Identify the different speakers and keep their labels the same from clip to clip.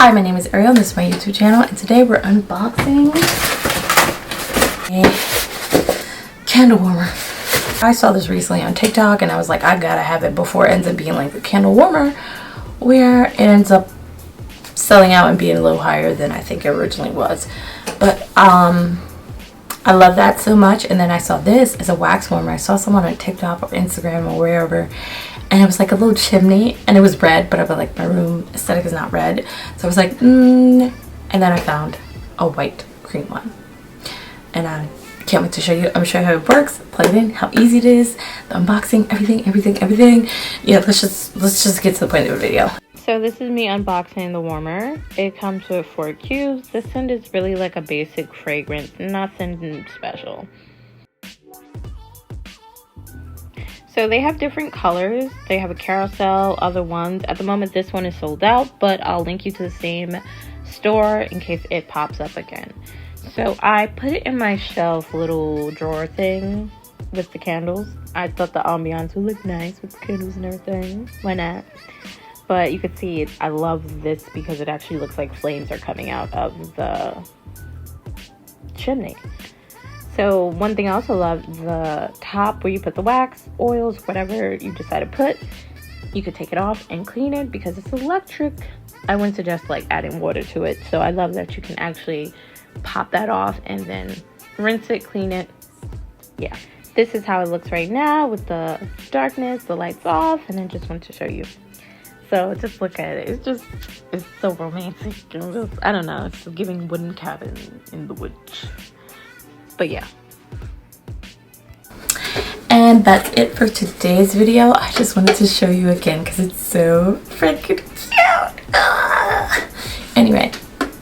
Speaker 1: Hi, my name is Ariel and this is my YouTube channel, and today we're unboxing a candle warmer. I saw this recently on TikTok and I was like, I gotta have it before it ends up being like the candle warmer where it ends up selling out and being a little higher than I think it originally was. But I love that so much. And then I saw this as a wax warmer. I saw someone on TikTok or Instagram or wherever, and it was like a little chimney and it was red, but I was like, my room aesthetic is not red, so I was like and then I found a white cream one, and I can't wait to show you. I'm gonna show you how it works, plug it in, how easy it is, the unboxing, everything. Yeah, let's just get to the point of the video. So this is me unboxing the warmer. It comes with 4 cubes. This scent is really like a basic fragrance, nothing special. So they have different colors. They have a carousel, other ones. At the moment, this one is sold out, but I'll link you to the same store in case it pops up again. So I put it in my shelf little drawer thing with the candles. I thought the ambiance would look nice with the candles and everything. Why not? But you can see it. I love this because it actually looks like flames are coming out of the chimney. So one thing I also love, the top where you put the wax, oils, whatever you decide to put, you could take it off and clean it because it's electric. I wouldn't suggest like adding water to it. So I love that you can actually pop that off and then rinse it, clean it. Yeah, this is how it looks right now with the darkness, the lights off, and then just wanted to show you. So just look at it. It's so romantic. I don't know, it's giving wooden cabin in the woods. But yeah, and that's it for today's video. I just wanted to show you again because it's so freaking cute. Anyway,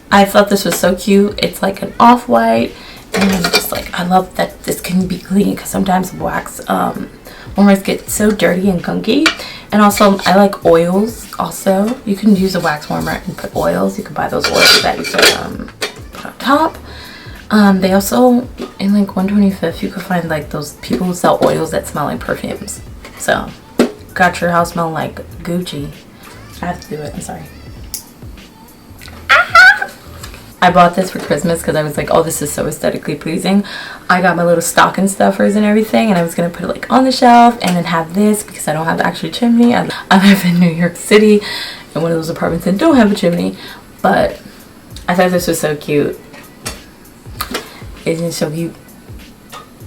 Speaker 1: I thought this was so cute. It's like an off-white, and I'm just like, I love that this can be clean because sometimes wax warmers get so dirty and gunky. And also I like oils. Also, you can use a wax warmer and put oils. You can buy those oils that you can put on top. They also, in like 125th, you could find like those people who sell oils that smell like perfumes. So, got your house smell like Gucci. I have to do it, I'm sorry. I bought this for Christmas because I was like, oh, this is so aesthetically pleasing. I got my little stocking stuffers and everything, and I was going to put it like on the shelf and then have this because I don't have the actual chimney. I live in New York City in one of those apartments that don't have a chimney, but I thought this was so cute. Isn't it so cute?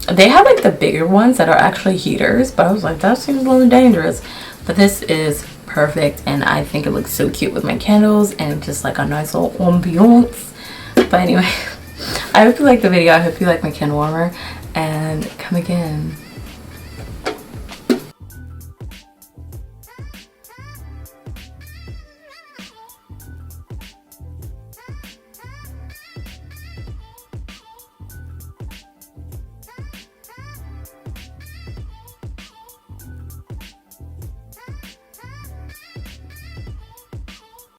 Speaker 1: They have like the bigger ones that are actually heaters, but I was like, that seems a little dangerous. But this is perfect, and I think it looks so cute with my candles and just like a nice little ambiance. But anyway, I hope you liked the video. I hope you like my candle warmer, and come again.